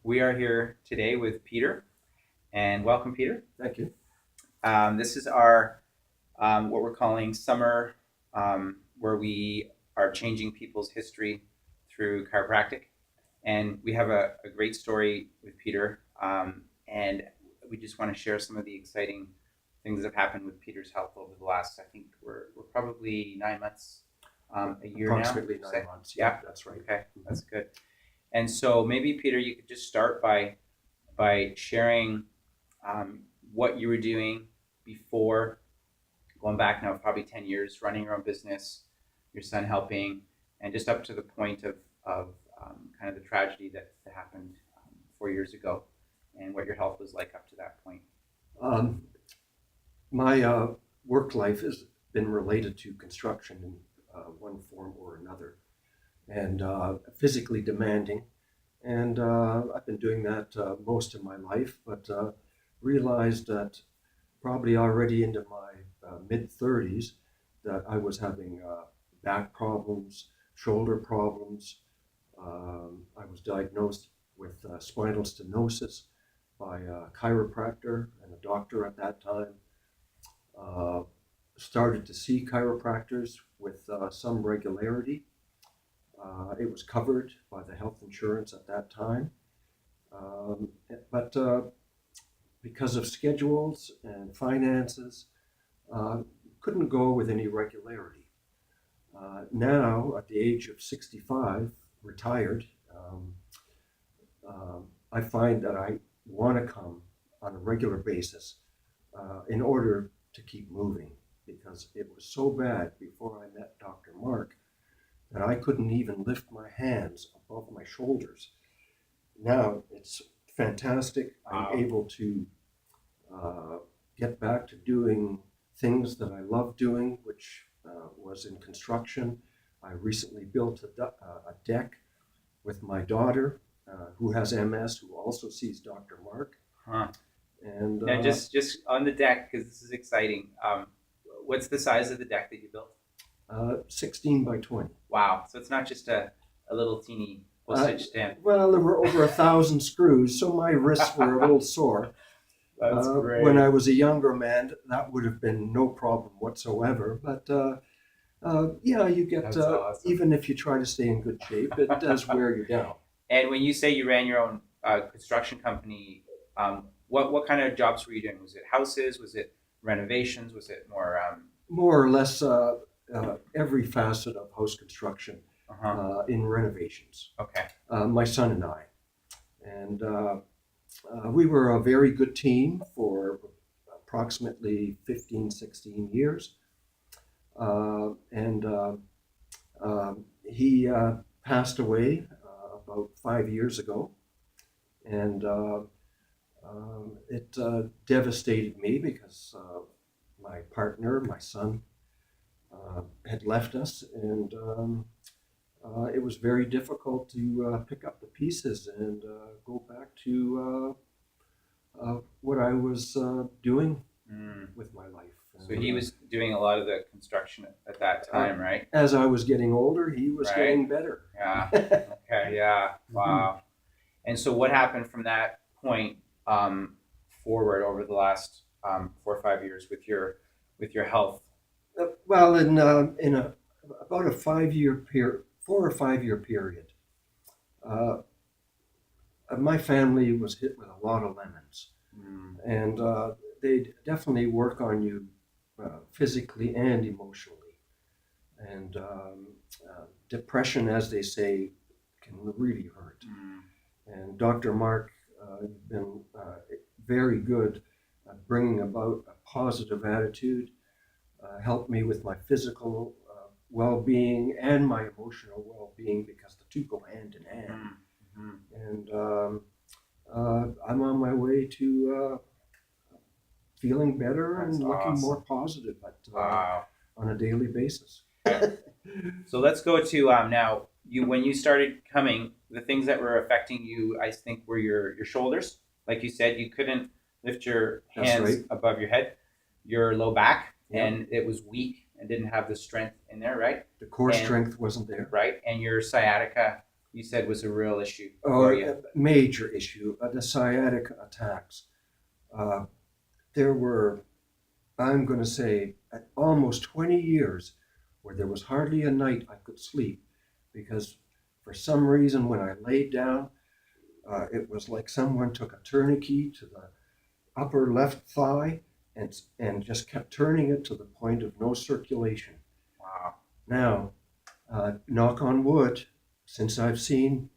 We are here today with Peter, and welcome, Peter. Thank you. This is our what we're calling summer, where we are changing people's history through chiropractic, and we have a great story with Peter, and we just want to share some of the exciting things that have happened with Peter's health over the last. I think we're probably 9 months, a year now. Approximately 9 months. Yeah, that's right. Okay, that's good. And so maybe Peter, you could just start by sharing what you were doing before, going back now probably 10 years, running your own business, your son helping, and just up to the point of kind of the tragedy that happened 4 years ago, and what your health was like up to that point. Um, my work life has been related to construction in one form or another, and physically demanding. And I've been doing that most of my life, but realized that probably already into my mid 30s that I was having back problems, shoulder problems. I was diagnosed with spinal stenosis by a chiropractor and a doctor at that time. Uh, Started to see chiropractors with some regularity. It was covered by the health insurance at that time. Um, but because of schedules and finances, uh, couldn't go with any regularity. Now, at the age of 65, retired, I find that I want to come on a regular basis in order to keep moving, because it was so bad before I met Dr. Mark that I couldn't even lift my hands above my shoulders. Now it's fantastic. Wow. I'm able to uh, get back to doing things that I love doing, which was in construction. I recently built a deck with my daughter, who has MS, who also sees Dr. Mark. Huh. And Now, just on the deck, because this is exciting. What's the size of the deck that you built? 16 by 20. Wow. So it's not just a little teeny postage stamp. Well, there were over 1,000 screws, so my wrists were a little sore. That's great. When I was a younger man, that would have been no problem whatsoever. But yeah, you get, That's awesome. even if you try to stay in good shape, it does wear you down. And when you say you ran your own construction company, what kind of jobs were you doing? Was it houses? Was it renovations? Was it more? More or less every facet of house construction in renovations. Okay. My son and I. And we were a very good team for approximately 15, 16 years. And he passed away about 5 years ago. And it devastated me because my partner, my son, had left us, and it was very difficult to pick up the pieces and go back to what I was doing with my life. So he was doing a lot of the construction at that time, right? As I was getting older, he was Right. getting better. Yeah. Okay. Yeah. Wow. And so what happened from that point forward over the last 4 or 5 years with your health? Well, in about a 5 year period, 4 or 5 year period, my family was hit with a lot of lemons, and they definitely work on you physically and emotionally. And depression, as they say, can really hurt. And Dr. Mark has been very good at bringing about a positive attitude, helped me with my physical well-being and my emotional well-being, because the two go hand in hand. And I'm on my way to feeling better That's and looking awesome. more positive Wow. on a daily basis. So let's go to now. When you started coming, the things that were affecting you, I think, were your shoulders. Like you said, you couldn't lift your That's hands right. above your head. Your low back, Yeah. and it was weak and didn't have the strength in there, right? The core And- strength wasn't there. Right, and your sciatica you said was a real issue Oh, for you. a major issue, the sciatica attacks. Uh, there were, I'm going to say, almost 20 years where there was hardly a night I could sleep because for some reason when I laid down, it was like someone took a tourniquet to the upper left thigh and just kept turning it to the point of no circulation. Wow. Now, knock on wood, since I've seen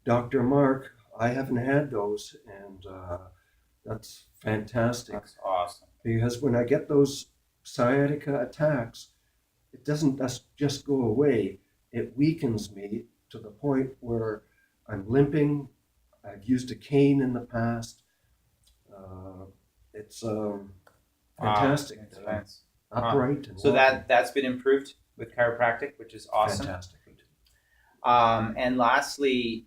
Dr. Mark, I haven't had those, and that's fantastic. That's awesome. Because when I get those sciatica attacks, it doesn't just go away. It weakens me to the point where I'm limping. I've used a cane in the past. It's fantastic. Wow. That's fancy. Upright and So walking. that's been improved with chiropractic, which is awesome. Fantastic. And lastly,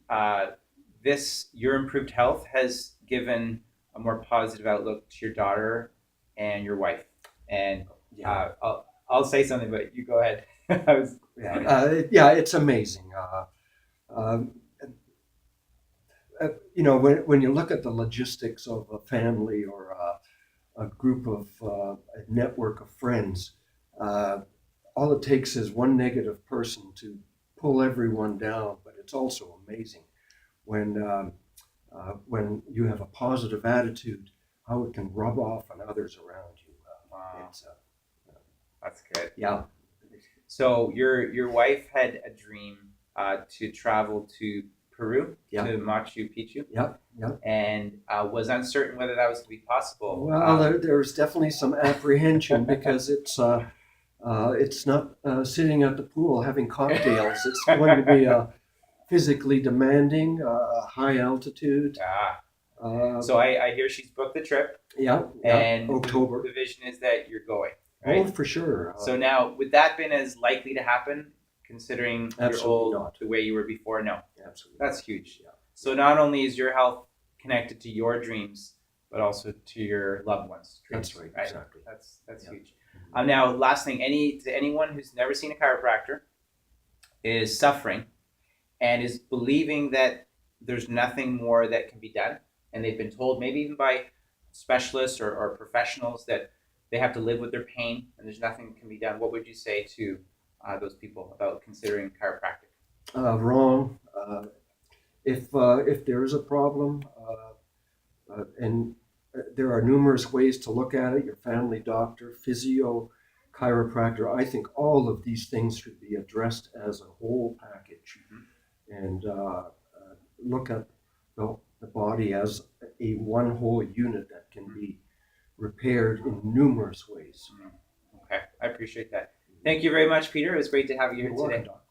your improved health has given a more positive outlook to your daughter and your wife. And Yeah. I'll say something, but you go ahead. Yeah, it's amazing. Um, when you look at the logistics of a family or a group of a network of friends, all it takes is one negative person to pull everyone down. But it's also amazing when you have a positive attitude, how it can rub off on others around you. Wow. It's, That's good. yeah. So your wife had a dream to travel to Peru, Yeah. to Machu Picchu, Yep. and was uncertain whether that was going to be possible. Well, there's definitely some apprehension because it's not sitting at the pool having cocktails. It's going to be physically demanding, high altitude. So I hear she's booked the trip, Yeah, and October. the vision is that you're going, right? Oh, for sure. So now, would that been as likely to happen, considering you're Absolutely old not. the way you were before? No, Absolutely. that's huge. Yeah. So not only is your health connected to your dreams, but also to your loved ones' dreams. That's right. Exactly. That's Yeah. huge. Now, last thing, to anyone who's never seen a chiropractor, is suffering, and is believing that there's nothing more that can be done, and they've been told, maybe even by specialists or professionals, that they have to live with their pain and there's nothing that can be done. What would you say to those people about considering chiropractic? Wrong. If there is a problem, and there are numerous ways to look at it, your family doctor, physio, chiropractor, I think all of these things should be addressed as a whole package, and look at the body as a one whole unit that can be repaired in numerous ways. Okay, I appreciate that. Thank you very much, Peter. It was great to have you here You're today. welcome, Doc.